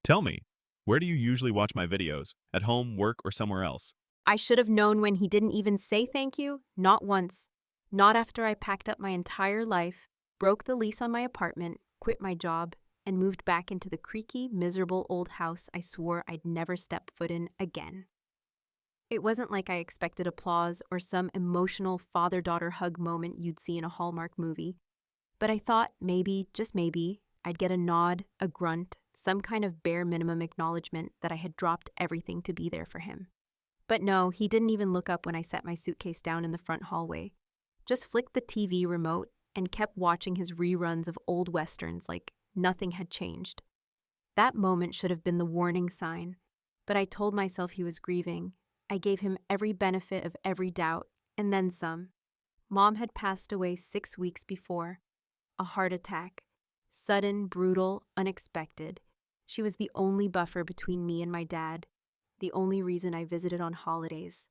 Tell me, where do you usually watch my videos? At home, work, or somewhere else? I should have known when he didn't even say thank you, not once. Not after I packed up my entire life, broke the lease on my apartment, quit my job, and moved back into the creaky, miserable old house I swore I'd never step foot in again. It wasn't like I expected applause or some emotional father-daughter hug moment you'd see in a Hallmark movie, but I thought maybe, just maybe, I'd get a nod, a grunt, some kind of bare minimum acknowledgement that I had dropped everything to be there for him. But no, he didn't even look up when I set my suitcase down in the front hallway. Just flicked the TV remote and kept watching his reruns of old westerns like nothing had changed. That moment should have been the warning sign, but I told myself he was grieving. I gave him every benefit of every doubt, and then some. Mom had passed away 6 weeks before. A heart attack. Sudden, brutal, unexpected. She was the only buffer between me and my dad. The only reason I visited on holidays.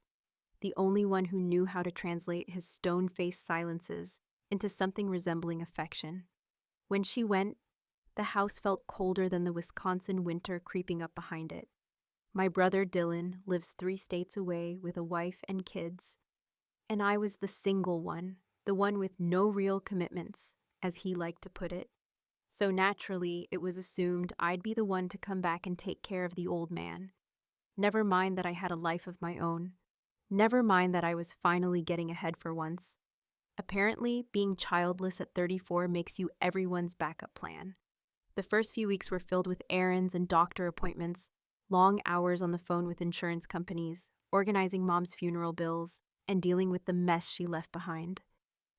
The only one who knew how to translate his stone-faced silences into something resembling affection. When she went, the house felt colder than the Wisconsin winter creeping up behind it. My brother Dylan lives 3 states away with a wife and kids, and I was the single one, the one with no real commitments, as he liked to put it. So naturally, it was assumed I'd be the one to come back and take care of the old man. Never mind that I had a life of my own. Never mind that I was finally getting ahead for once. Apparently, being childless at 34 makes you everyone's backup plan. The first few weeks were filled with errands and doctor appointments, long hours on the phone with insurance companies, organizing Mom's funeral bills, and dealing with the mess she left behind.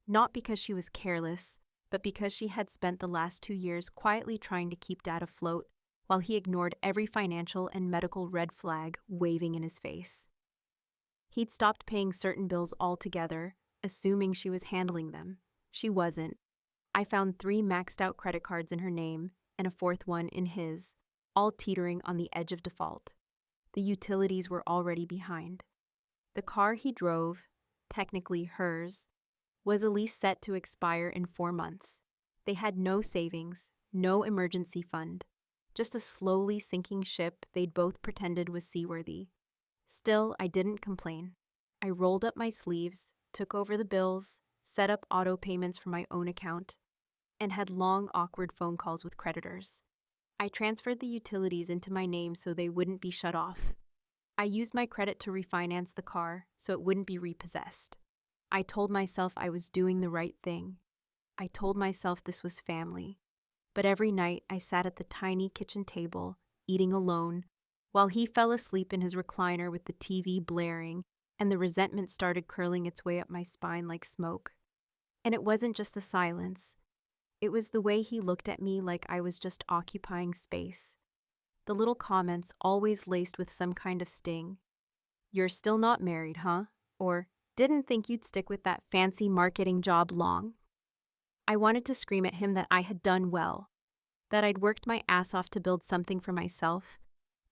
Not because she was careless, but because she had spent the last 2 years quietly trying to keep Dad afloat, while he ignored every financial and medical red flag waving in his face. He'd stopped paying certain bills altogether, assuming she was handling them. She wasn't. I found 3 maxed-out credit cards in her name and a 4th one in his, all teetering on the edge of default. The utilities were already behind. The car he drove, technically hers, was a lease set to expire in 4 months. They had no savings, no emergency fund. Just a slowly sinking ship they'd both pretended was seaworthy. Still, I didn't complain. I rolled up my sleeves, took over the bills, set up auto payments from my own account, and had long, awkward phone calls with creditors. I transferred the utilities into my name so they wouldn't be shut off. I used my credit to refinance the car so it wouldn't be repossessed. I told myself I was doing the right thing. I told myself this was family. But every night I sat at the tiny kitchen table, eating alone, while he fell asleep in his recliner with the TV blaring, and the resentment started curling its way up my spine like smoke. And it wasn't just the silence. It was the way he looked at me like I was just occupying space. The little comments always laced with some kind of sting. "You're still not married, huh?" Or, "Didn't think you'd stick with that fancy marketing job long." I wanted to scream at him that I had done well, that I'd worked my ass off to build something for myself,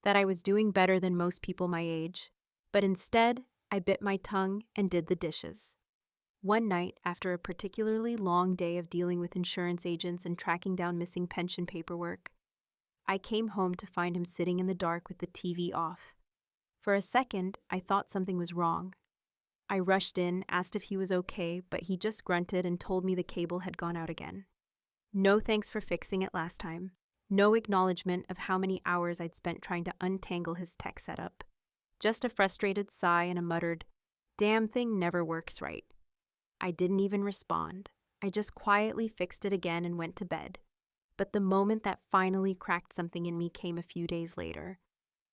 that I was doing better than most people my age, but instead, I bit my tongue and did the dishes. One night, after a particularly long day of dealing with insurance agents and tracking down missing pension paperwork, I came home to find him sitting in the dark with the TV off. For a second, I thought something was wrong. I rushed in, asked if he was okay, but he just grunted and told me the cable had gone out again. No thanks for fixing it last time. No acknowledgement of how many hours I'd spent trying to untangle his tech setup. Just a frustrated sigh and a muttered, "Damn thing never works right." I didn't even respond. I just quietly fixed it again and went to bed. But the moment that finally cracked something in me came a few days later.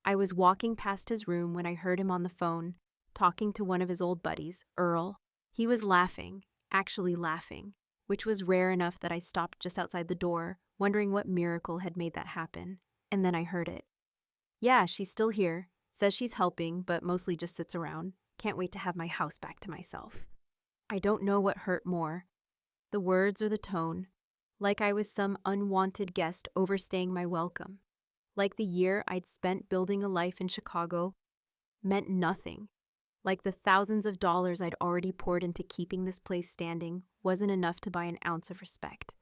I was walking past his room when I heard him on the phone, talking to one of his old buddies, Earl. He was laughing, actually laughing, which was rare enough that I stopped just outside the door, wondering what miracle had made that happen. And then I heard it. "Yeah, she's still here. Says she's helping, but mostly just sits around. Can't wait to have my house back to myself." I don't know what hurt more, the words or the tone, like I was some unwanted guest overstaying my welcome. Like the year I'd spent building a life in Chicago meant nothing. Like the thousands of dollars I'd already poured into keeping this place standing wasn't enough to buy an ounce of respect.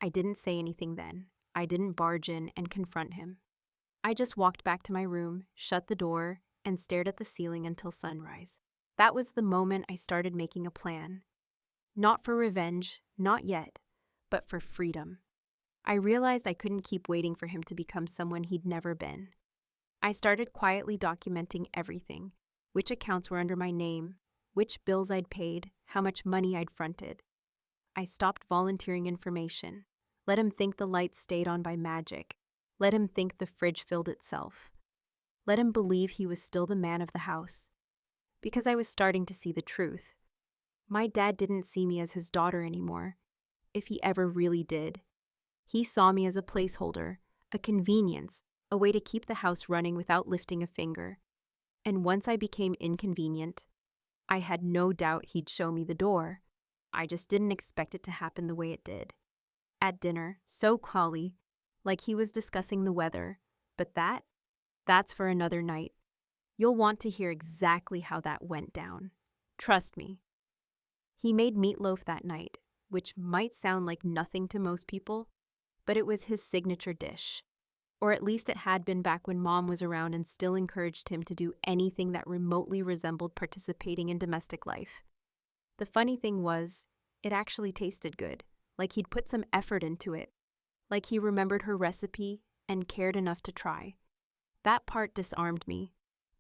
I didn't say anything then. I didn't barge in and confront him. I just walked back to my room, shut the door, and stared at the ceiling until sunrise. That was the moment I started making a plan. Not for revenge, not yet, but for freedom. I realized I couldn't keep waiting for him to become someone he'd never been. I started quietly documenting everything: which accounts were under my name, which bills I'd paid, how much money I'd fronted. I stopped volunteering information. Let him think the lights stayed on by magic. Let him think the fridge filled itself. Let him believe he was still the man of the house. Because I was starting to see the truth. My dad didn't see me as his daughter anymore, if he ever really did. He saw me as a placeholder, a convenience, a way to keep the house running without lifting a finger. And once I became inconvenient, I had no doubt he'd show me the door. I just didn't expect it to happen the way it did. At dinner, so calmly, like he was discussing the weather. But that's for another night. You'll want to hear exactly how that went down. Trust me. He made meatloaf that night, which might sound like nothing to most people, but it was his signature dish. Or at least it had been back when Mom was around and still encouraged him to do anything that remotely resembled participating in domestic life. The funny thing was, it actually tasted good, like he'd put some effort into it, like he remembered her recipe and cared enough to try. That part disarmed me.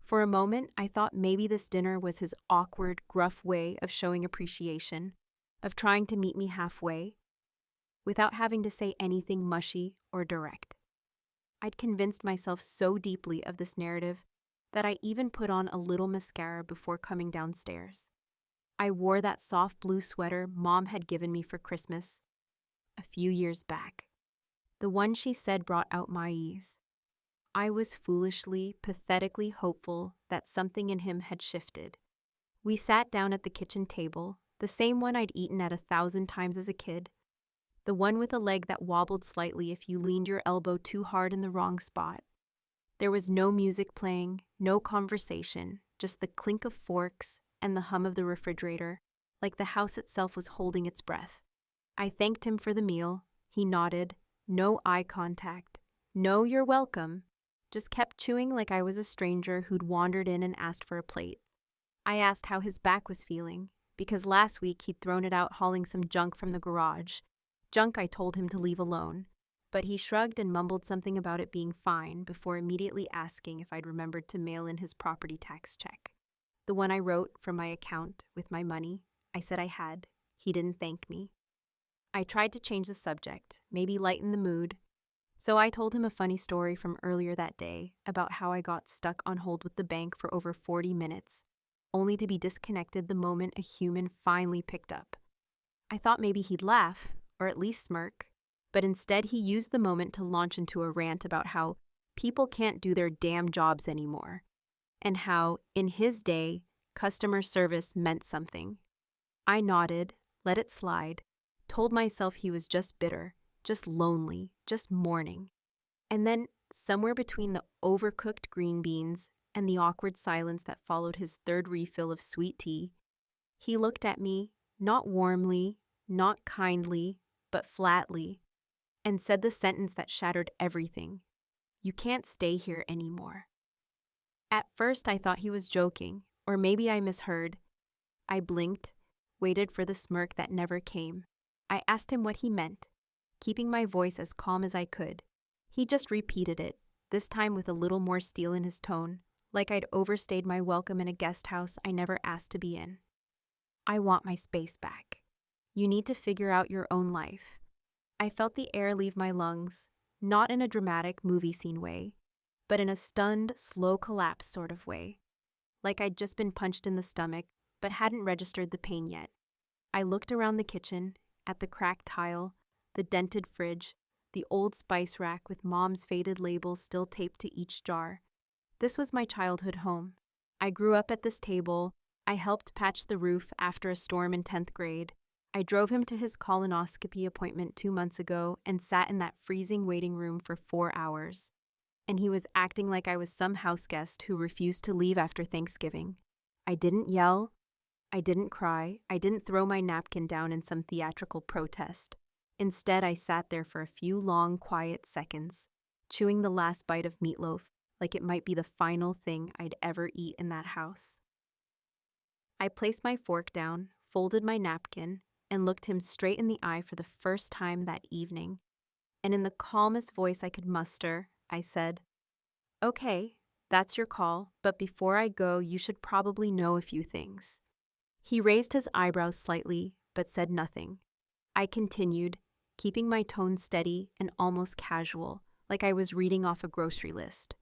For a moment, I thought maybe this dinner was his awkward, gruff way of showing appreciation, of trying to meet me halfway, without having to say anything mushy or direct. I'd convinced myself so deeply of this narrative that I even put on a little mascara before coming downstairs. I wore that soft blue sweater Mom had given me for Christmas a few years back, the one she said brought out my ease. I was foolishly, pathetically hopeful that something in him had shifted. We sat down at the kitchen table, the same one I'd eaten at 1,000 times as a kid, the one with a leg that wobbled slightly if you leaned your elbow too hard in the wrong spot. There was no music playing, no conversation, just the clink of forks and the hum of the refrigerator, like the house itself was holding its breath. I thanked him for the meal. He nodded. No eye contact. No, you're welcome. Just kept chewing like I was a stranger who'd wandered in and asked for a plate. I asked how his back was feeling, because last week he'd thrown it out hauling some junk from the garage. Junk I told him to leave alone, but he shrugged and mumbled something about it being fine before immediately asking if I'd remembered to mail in his property tax check. The one I wrote from my account with my money. I said I had. He didn't thank me. I tried to change the subject, maybe lighten the mood. So I told him a funny story from earlier that day about how I got stuck on hold with the bank for over 40 minutes, only to be disconnected the moment a human finally picked up. I thought maybe he'd laugh, or at least smirk, but instead he used the moment to launch into a rant about how people can't do their damn jobs anymore, and how, in his day, customer service meant something. I nodded, let it slide, told myself he was just bitter, just lonely, just mourning. And then, somewhere between the overcooked green beans and the awkward silence that followed his third refill of sweet tea, he looked at me, not warmly, not kindly, but flatly, and said the sentence that shattered everything. You can't stay here anymore. At first I thought he was joking, or maybe I misheard. I blinked, waited for the smirk that never came. I asked him what he meant, keeping my voice as calm as I could. He just repeated it, this time with a little more steel in his tone, like I'd overstayed my welcome in a guest house I never asked to be in. I want my space back. You need to figure out your own life. I felt the air leave my lungs, not in a dramatic movie scene way, but in a stunned, slow collapse sort of way, like I'd just been punched in the stomach, but hadn't registered the pain yet. I looked around the kitchen, at the cracked tile, the dented fridge, the old spice rack with Mom's faded labels still taped to each jar. This was my childhood home. I grew up at this table. I helped patch the roof after a storm in 10th grade. I drove him to his colonoscopy appointment 2 months ago and sat in that freezing waiting room for 4 hours. And he was acting like I was some house guest who refused to leave after Thanksgiving. I didn't yell. I didn't cry. I didn't throw my napkin down in some theatrical protest. Instead, I sat there for a few long, quiet seconds, chewing the last bite of meatloaf like it might be the final thing I'd ever eat in that house. I placed my fork down, folded my napkin, and looked him straight in the eye for the first time that evening. And in the calmest voice I could muster, I said, "Okay, that's your call, but before I go, you should probably know a few things." He raised his eyebrows slightly, but said nothing. I continued, keeping my tone steady and almost casual, like I was reading off a grocery list.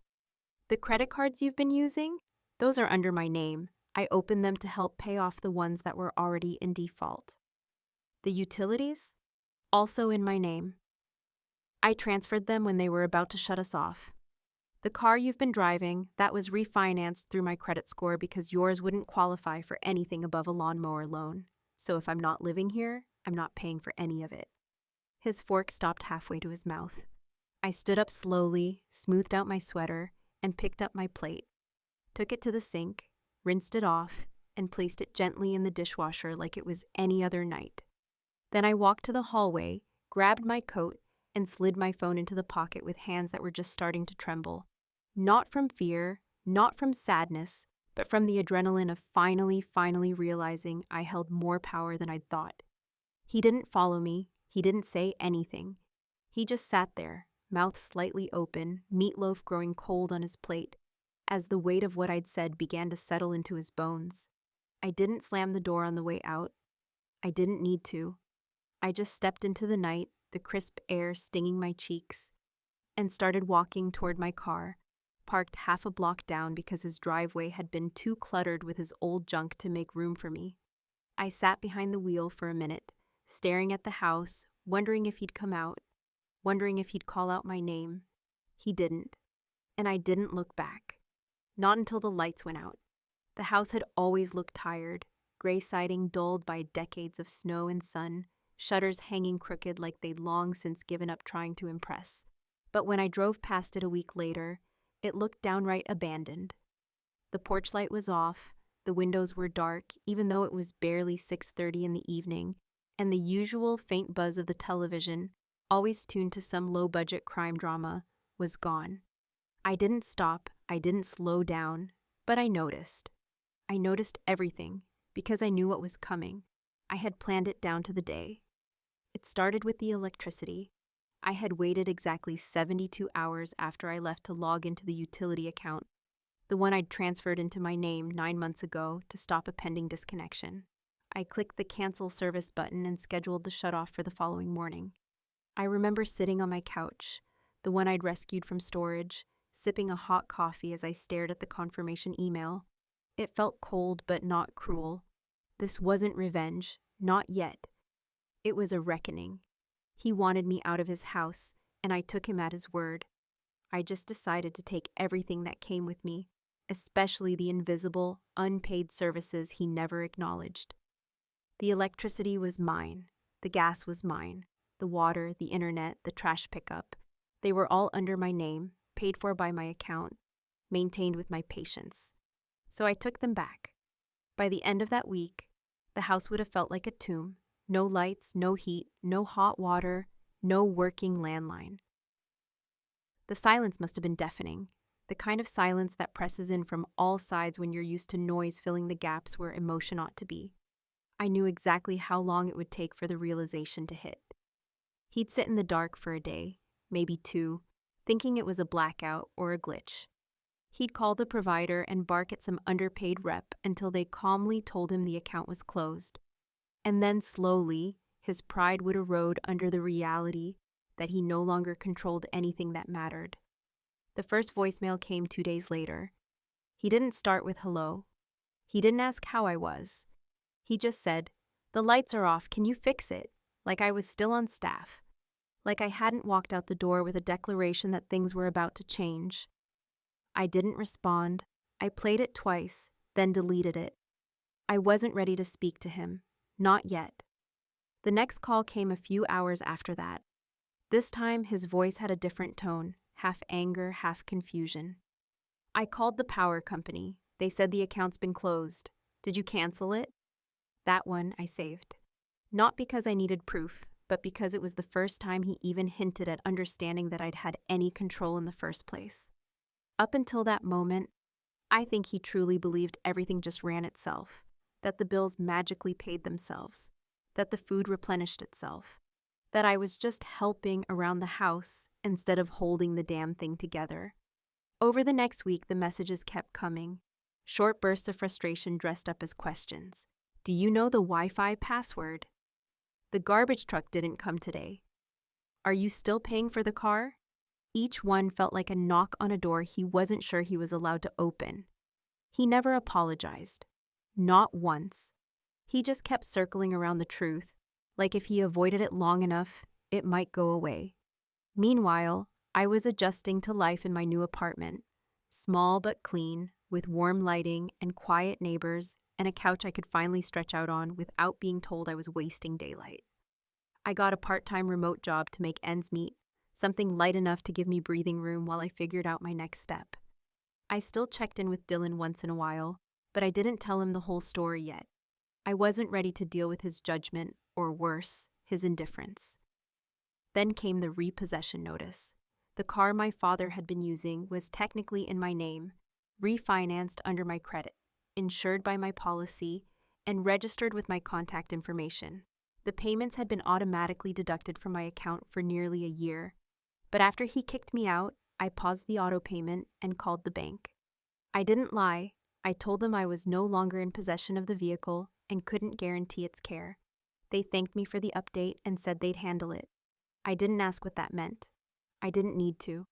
"The credit cards you've been using? Those are under my name. I opened them to help pay off the ones that were already in default. The utilities? Also in my name. I transferred them when they were about to shut us off. The car you've been driving, that was refinanced through my credit score because yours wouldn't qualify for anything above a lawnmower loan. So if I'm not living here, I'm not paying for any of it." His fork stopped halfway to his mouth. I stood up slowly, smoothed out my sweater, and picked up my plate. Took it to the sink, rinsed it off, and placed it gently in the dishwasher like it was any other night. Then I walked to the hallway, grabbed my coat, and slid my phone into the pocket with hands that were just starting to tremble. Not from fear, not from sadness, but from the adrenaline of finally realizing I held more power than I'd thought. He didn't follow me. He didn't say anything. He just sat there, mouth slightly open, meatloaf growing cold on his plate, as the weight of what I'd said began to settle into his bones. I didn't slam the door on the way out. I didn't need to. I just stepped into the night, the crisp air stinging my cheeks, and started walking toward my car, parked half a block down because his driveway had been too cluttered with his old junk to make room for me. I sat behind the wheel for a minute, staring at the house, wondering if he'd come out, wondering if he'd call out my name. He didn't, and I didn't look back. Not until the lights went out. The house had always looked tired, gray siding dulled by decades of snow and sun, shutters hanging crooked like they'd long since given up trying to impress. But when I drove past it a week later, it looked downright abandoned. The porch light was off, the windows were dark, even though it was barely 6:30 in the evening, and the usual faint buzz of the television, always tuned to some low-budget crime drama, was gone. I didn't stop, I didn't slow down, but I noticed. I noticed everything, because I knew what was coming. I had planned it down to the day. It started with the electricity. I had waited exactly 72 hours after I left to log into the utility account, the one I'd transferred into my name 9 months ago to stop a pending disconnection. I clicked the cancel service button and scheduled the shutoff for the following morning. I remember sitting on my couch, the one I'd rescued from storage, sipping a hot coffee as I stared at the confirmation email. It felt cold but not cruel. This wasn't revenge, not yet. It was a reckoning. He wanted me out of his house, and I took him at his word. I just decided to take everything that came with me, especially the invisible, unpaid services he never acknowledged. The electricity was mine. The gas was mine. The water, the internet, the trash pickup. They were all under my name, paid for by my account, maintained with my patience. So I took them back. By the end of that week, the house would have felt like a tomb. No lights, no heat, no hot water, no working landline. The silence must have been deafening, the kind of silence that presses in from all sides when you're used to noise filling the gaps where emotion ought to be. I knew exactly how long it would take for the realization to hit. He'd sit in the dark for a day, maybe 2, thinking it was a blackout or a glitch. He'd call the provider and bark at some underpaid rep until they calmly told him the account was closed. And then slowly, his pride would erode under the reality that he no longer controlled anything that mattered. The first voicemail came 2 days later. He didn't start with hello. He didn't ask how I was. He just said, "The lights are off, can you fix it?" Like I was still on staff. Like I hadn't walked out the door with a declaration that things were about to change. I didn't respond. I played it twice, then deleted it. I wasn't ready to speak to him. Not yet. The next call came a few hours after that. This time, his voice had a different tone, half anger, half confusion. "I called the power company. They said the account's been closed. Did you cancel it?" That one I saved. Not because I needed proof, but because it was the first time he even hinted at understanding that I'd had any control in the first place. Up until that moment, I think he truly believed everything just ran itself, that the bills magically paid themselves, that the food replenished itself, that I was just helping around the house instead of holding the damn thing together. Over the next week, the messages kept coming. Short bursts of frustration dressed up as questions. Do you know the Wi-Fi password? The garbage truck didn't come today. Are you still paying for the car? Each one felt like a knock on a door he wasn't sure he was allowed to open. He never apologized. Not once. He just kept circling around the truth, like if he avoided it long enough, it might go away. Meanwhile, I was adjusting to life in my new apartment, small but clean, with warm lighting and quiet neighbors and a couch I could finally stretch out on without being told I was wasting daylight. I got a part-time remote job to make ends meet, something light enough to give me breathing room while I figured out my next step. I still checked in with Dylan once in a while, but I didn't tell him the whole story yet. I wasn't ready to deal with his judgment, or worse, his indifference. Then came the repossession notice. The car my father had been using was technically in my name, refinanced under my credit, insured by my policy, and registered with my contact information. The payments had been automatically deducted from my account for nearly a year, but after he kicked me out, I paused the auto payment and called the bank. I didn't lie. I told them I was no longer in possession of the vehicle and couldn't guarantee its care. They thanked me for the update and said they'd handle it. I didn't ask what that meant. I didn't need to.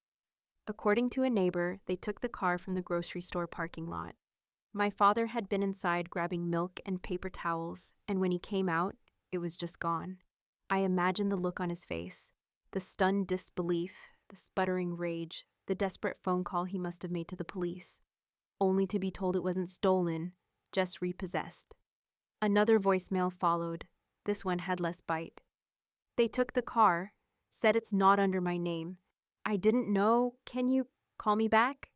According to a neighbor, they took the car from the grocery store parking lot. My father had been inside grabbing milk and paper towels, and when he came out, it was just gone. I imagined the look on his face, the stunned disbelief, the sputtering rage, the desperate phone call he must have made to the police, only to be told it wasn't stolen, just repossessed. Another voicemail followed. This one had less bite. They took the car, said it's not under my name. I didn't know. Can you call me back?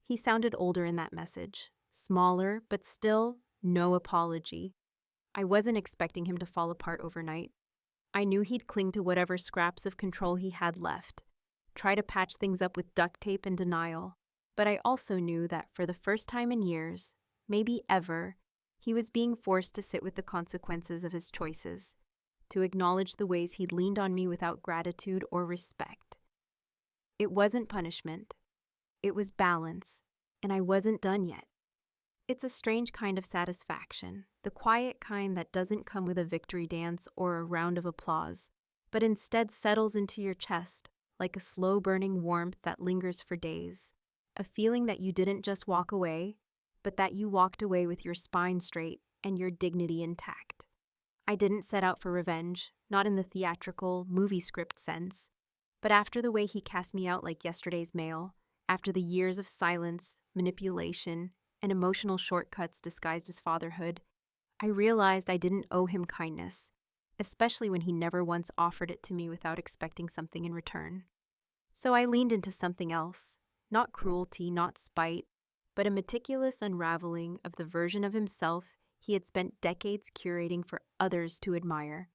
He sounded older in that message, smaller, but still no apology. I wasn't expecting him to fall apart overnight. I knew he'd cling to whatever scraps of control he had left, try to patch things up with duct tape and denial. But I also knew that for the first time in years, maybe ever, he was being forced to sit with the consequences of his choices, to acknowledge the ways he'd leaned on me without gratitude or respect. It wasn't punishment. It was balance, and I wasn't done yet. It's a strange kind of satisfaction, the quiet kind that doesn't come with a victory dance or a round of applause, but instead settles into your chest like a slow-burning warmth that lingers for days, a feeling that you didn't just walk away, but that you walked away with your spine straight and your dignity intact. I didn't set out for revenge, not in the theatrical, movie script sense, but after the way he cast me out like yesterday's mail, after the years of silence, manipulation, and emotional shortcuts disguised as fatherhood, I realized I didn't owe him kindness, especially when he never once offered it to me without expecting something in return. So I leaned into something else, not cruelty, not spite, but a meticulous unraveling of the version of himself he had spent decades curating for others to admire.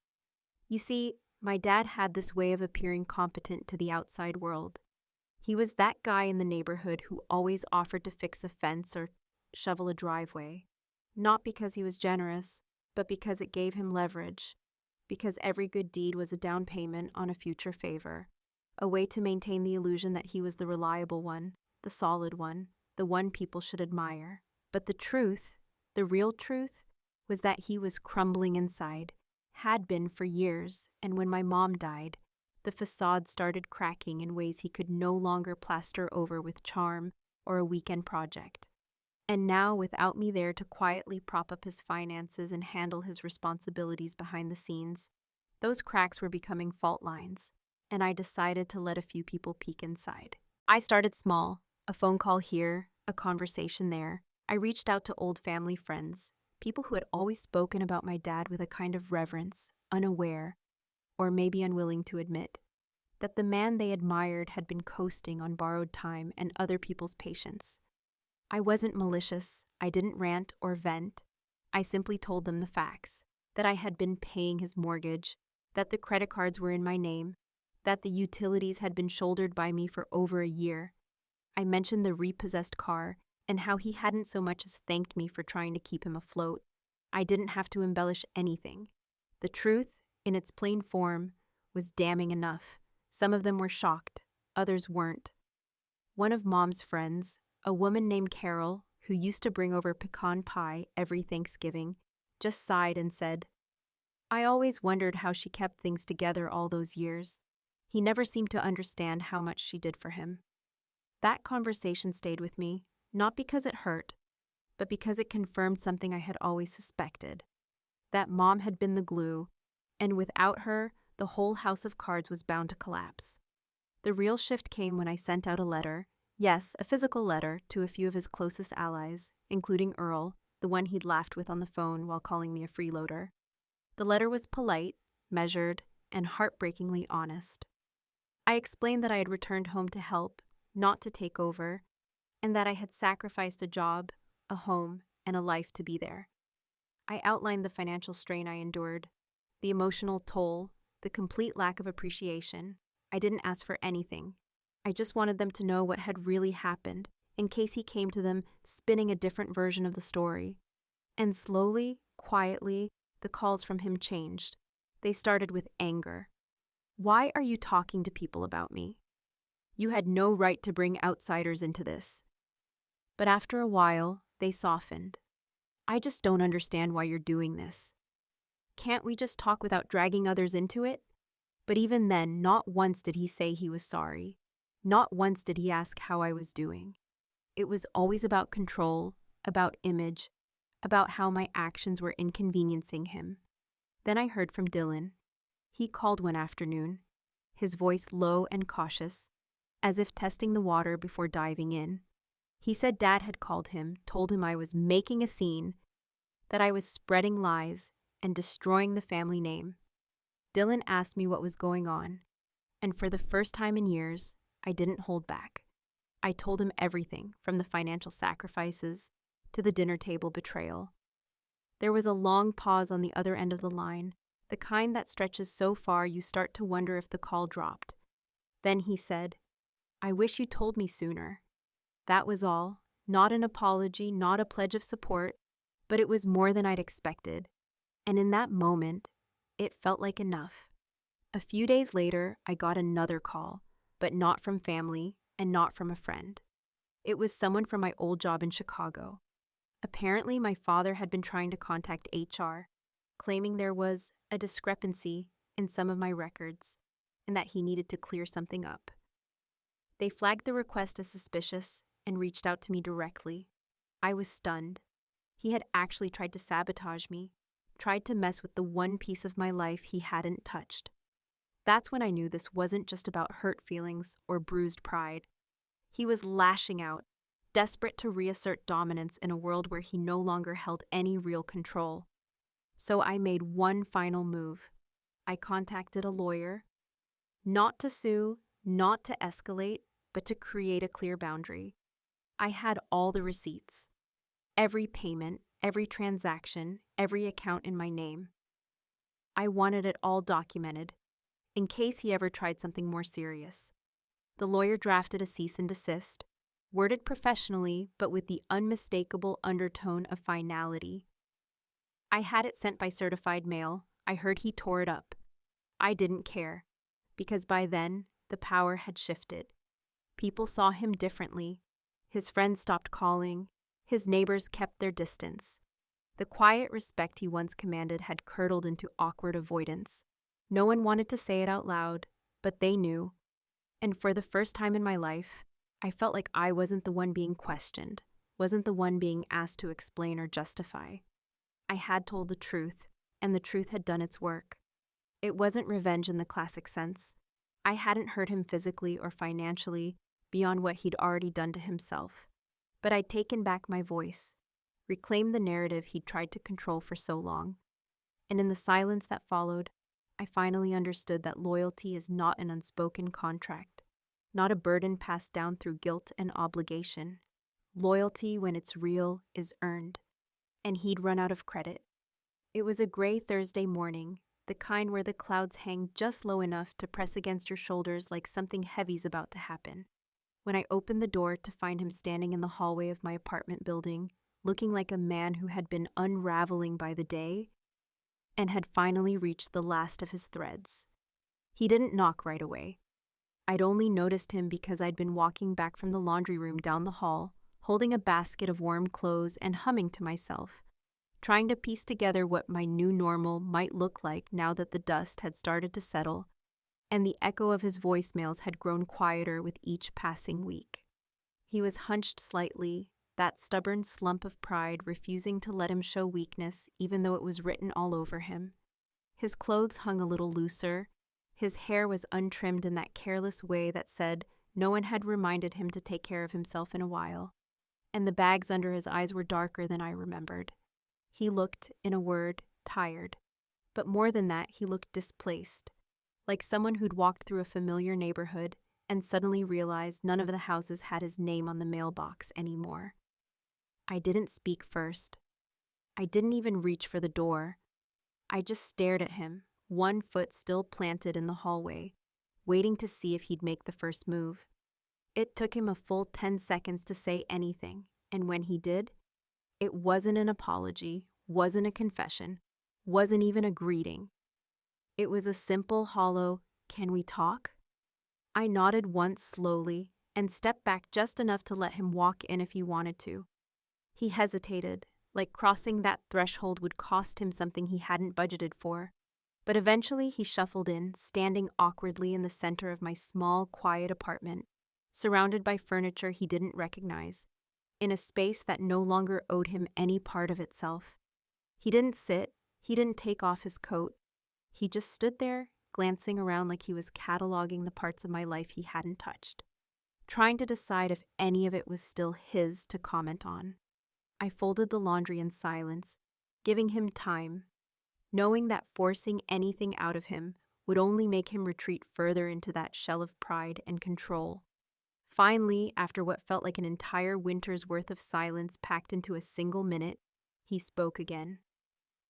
You see, my dad had this way of appearing competent to the outside world. He was that guy in the neighborhood who always offered to fix a fence or shovel a driveway, not because he was generous, but because it gave him leverage, because every good deed was a down payment on a future favor, a way to maintain the illusion that he was the reliable one, the solid one, the one people should admire. But the truth, the real truth, was that he was crumbling inside, had been for years, and when my mom died, the facade started cracking in ways he could no longer plaster over with charm or a weekend project. And now, without me there to quietly prop up his finances and handle his responsibilities behind the scenes, those cracks were becoming fault lines, and I decided to let a few people peek inside. I started small, a phone call here, a conversation there. I reached out to old family friends, people who had always spoken about my dad with a kind of reverence, unaware, or maybe unwilling to admit, that the man they admired had been coasting on borrowed time and other people's patience. I wasn't malicious, I didn't rant or vent. I simply told them the facts, that I had been paying his mortgage, that the credit cards were in my name, that the utilities had been shouldered by me for over a year. I mentioned the repossessed car and how he hadn't so much as thanked me for trying to keep him afloat. I didn't have to embellish anything. The truth, in its plain form, was damning enough. Some of them were shocked, others weren't. One of Mom's friends, a woman named Carol, who used to bring over pecan pie every Thanksgiving, just sighed and said, "I always wondered how she kept things together all those years. He never seemed to understand how much she did for him." That conversation stayed with me, not because it hurt, but because it confirmed something I had always suspected, that Mom had been the glue, and without her, the whole house of cards was bound to collapse. The real shift came when I sent out a letter, yes, a physical letter, to a few of his closest allies, including Earl, the one he'd laughed with on the phone while calling me a freeloader. The letter was polite, measured, and heartbreakingly honest. I explained that I had returned home to help, not to take over, and that I had sacrificed a job, a home, and a life to be there. I outlined the financial strain I endured, the emotional toll, the complete lack of appreciation. I didn't ask for anything. I just wanted them to know what had really happened, in case he came to them spinning a different version of the story. And slowly, quietly, the calls from him changed. They started with anger. "Why are you talking to people about me? You had no right to bring outsiders into this." But after a while, they softened. "I just don't understand why you're doing this. Can't we just talk without dragging others into it?" But even then, not once did he say he was sorry. Not once did he ask how I was doing. It was always about control, about image, about how my actions were inconveniencing him. Then I heard from Dylan. He called one afternoon, his voice low and cautious, as if testing the water before diving in. He said Dad had called him, told him I was making a scene, that I was spreading lies and destroying the family name. Dylan asked me what was going on, and for the first time in years, I didn't hold back. I told him everything, from the financial sacrifices to the dinner table betrayal. There was a long pause on the other end of the line, the kind that stretches so far you start to wonder if the call dropped. Then he said, "I wish you told me sooner." That was all, not an apology, not a pledge of support, but it was more than I'd expected. And in that moment, it felt like enough. A few days later, I got another call, but not from family and not from a friend. It was someone from my old job in Chicago. Apparently, my father had been trying to contact HR, claiming there was a discrepancy in some of my records and that he needed to clear something up. They flagged the request as suspicious and reached out to me directly. I was stunned. He had actually tried to sabotage me, tried to mess with the one piece of my life he hadn't touched. That's when I knew this wasn't just about hurt feelings or bruised pride. He was lashing out, desperate to reassert dominance in a world where he no longer held any real control. So I made one final move. I contacted a lawyer, not to sue, not to escalate, but to create a clear boundary. I had all the receipts, every payment, every transaction, every account in my name. I wanted it all documented, in case he ever tried something more serious. The lawyer drafted a cease and desist, worded professionally but with the unmistakable undertone of finality. I had it sent by certified mail. I heard he tore it up. I didn't care, because by then, the power had shifted. People saw him differently. His friends stopped calling. His neighbors kept their distance. The quiet respect he once commanded had curdled into awkward avoidance. No one wanted to say it out loud, but they knew. And for the first time in my life, I felt like I wasn't the one being questioned, wasn't the one being asked to explain or justify. I had told the truth, and the truth had done its work. It wasn't revenge in the classic sense. I hadn't hurt him physically or financially beyond what he'd already done to himself. But I'd taken back my voice, reclaimed the narrative he'd tried to control for so long. And in the silence that followed, I finally understood that loyalty is not an unspoken contract, not a burden passed down through guilt and obligation. Loyalty, when it's real, is earned. And he'd run out of credit. It was a gray Thursday morning, the kind where the clouds hang just low enough to press against your shoulders like something heavy's about to happen. When I opened the door to find him standing in the hallway of my apartment building, looking like a man who had been unraveling by the day and had finally reached the last of his threads. He didn't knock right away. I'd only noticed him because I'd been walking back from the laundry room down the hall, holding a basket of warm clothes and humming to myself, trying to piece together what my new normal might look like now that the dust had started to settle and the echo of his voicemails had grown quieter with each passing week. He was hunched slightly, that stubborn slump of pride refusing to let him show weakness even though it was written all over him. His clothes hung a little looser. His hair was untrimmed in that careless way that said no one had reminded him to take care of himself in a while, and the bags under his eyes were darker than I remembered. He looked, in a word, tired. But more than that, he looked displaced, like someone who'd walked through a familiar neighborhood and suddenly realized none of the houses had his name on the mailbox anymore. I didn't speak first. I didn't even reach for the door. I just stared at him, one foot still planted in the hallway, waiting to see if he'd make the first move. It took him a full 10 seconds to say anything, and when he did, it wasn't an apology, wasn't a confession, wasn't even a greeting. It was a simple, hollow, "Can we talk?" I nodded once slowly and stepped back just enough to let him walk in if he wanted to. He hesitated, like crossing that threshold would cost him something he hadn't budgeted for. But eventually he shuffled in, standing awkwardly in the center of my small, quiet apartment, surrounded by furniture he didn't recognize, in a space that no longer owed him any part of itself. He didn't sit, he didn't take off his coat. He just stood there, glancing around like he was cataloging the parts of my life he hadn't touched, trying to decide if any of it was still his to comment on. I folded the laundry in silence, giving him time, knowing that forcing anything out of him would only make him retreat further into that shell of pride and control. Finally, after what felt like an entire winter's worth of silence packed into a single minute, he spoke again.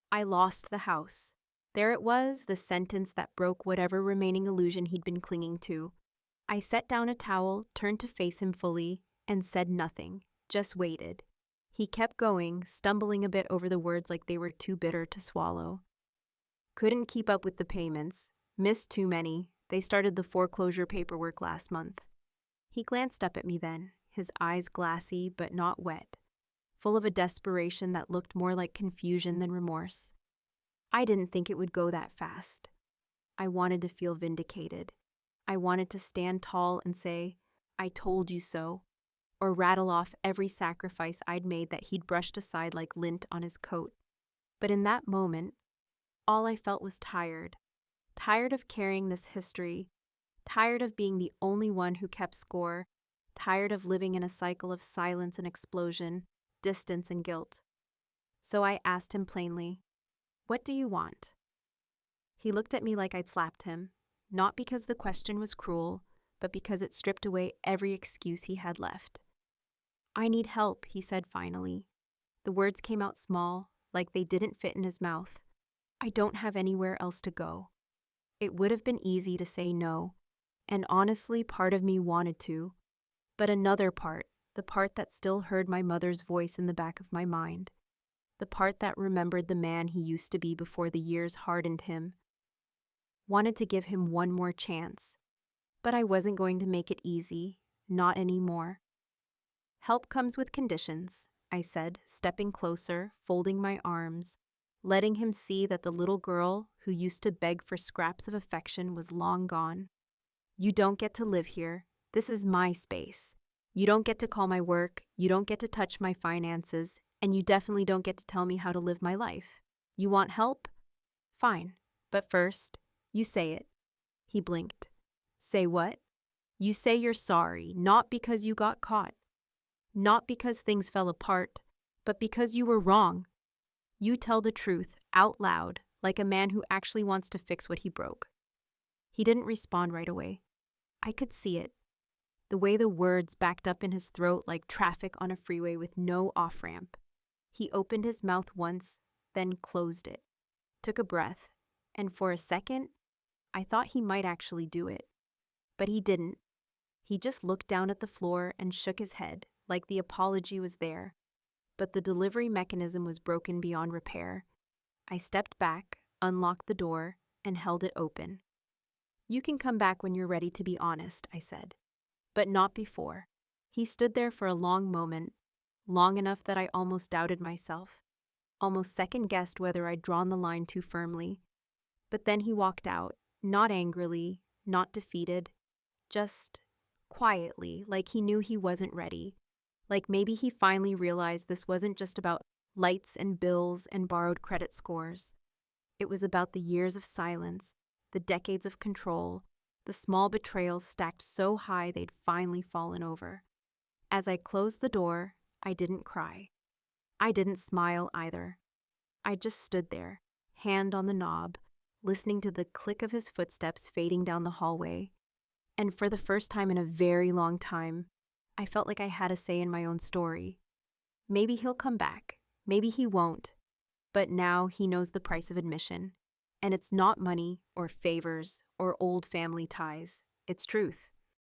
I lost the house. There it was, the sentence that broke whatever remaining illusion he'd been clinging to. I set down a towel, turned to face him fully, and said nothing, just waited. He kept going, stumbling a bit over the words like they were too bitter to swallow. Couldn't keep up with the payments, missed too many. They started the foreclosure paperwork last month. He glanced up at me then, his eyes glassy but not wet, full of a desperation that looked more like confusion than remorse. I didn't think it would go that fast. I wanted to feel vindicated. I wanted to stand tall and say, "I told you so," or rattle off every sacrifice I'd made that he'd brushed aside like lint on his coat. But in that moment, all I felt was tired. Tired of carrying this history, tired of being the only one who kept score, tired of living in a cycle of silence and explosion, distance and guilt. So I asked him plainly, "What do you want?" He looked at me like I'd slapped him, not because the question was cruel, but because it stripped away every excuse he had left. "I need help," he said finally. The words came out small, like they didn't fit in his mouth. "I don't have anywhere else to go." It would have been easy to say no, and honestly, part of me wanted to. But another part, the part that still heard my mother's voice in the back of my mind, the part that remembered the man he used to be before the years hardened him, wanted to give him one more chance. But I wasn't going to make it easy, not anymore. "Help comes with conditions," I said, stepping closer, folding my arms, letting him see that the little girl who used to beg for scraps of affection was long gone. "You don't get to live here. This is my space. You don't get to call my work, you don't get to touch my finances, and you definitely don't get to tell me how to live my life. You want help? Fine. But first, you say it." He blinked. "Say what?" "You say you're sorry, not because you got caught. Not because things fell apart, but because you were wrong. You tell the truth, out loud, like a man who actually wants to fix what he broke." He didn't respond right away. I could see it. The way the words backed up in his throat like traffic on a freeway with no off-ramp. He opened his mouth once, then closed it, took a breath, And for a second, I thought he might actually do it. But he didn't. He just looked down at the floor and shook his head, like the apology was there. But the delivery mechanism was broken beyond repair. I stepped back, unlocked the door, and held it open. "You can come back when you're ready to be honest," I said. But not before. He stood there for a long moment, long enough that I almost doubted myself, almost second-guessed whether I'd drawn the line too firmly. But then he walked out, not angrily, not defeated, just quietly, like he knew he wasn't ready. Like maybe he finally realized this wasn't just about lights and bills and borrowed credit scores. It was about the years of silence, the decades of control, the small betrayals stacked so high they'd finally fallen over. As I closed the door, I didn't cry. I didn't smile either. I just stood there, hand on the knob, listening to the click of his footsteps fading down the hallway. And for the first time in a very long time, I felt like I had a say in my own story. Maybe he'll come back. Maybe he won't. But now he knows the price of admission. And it's not money or favors or old family ties. It's truth.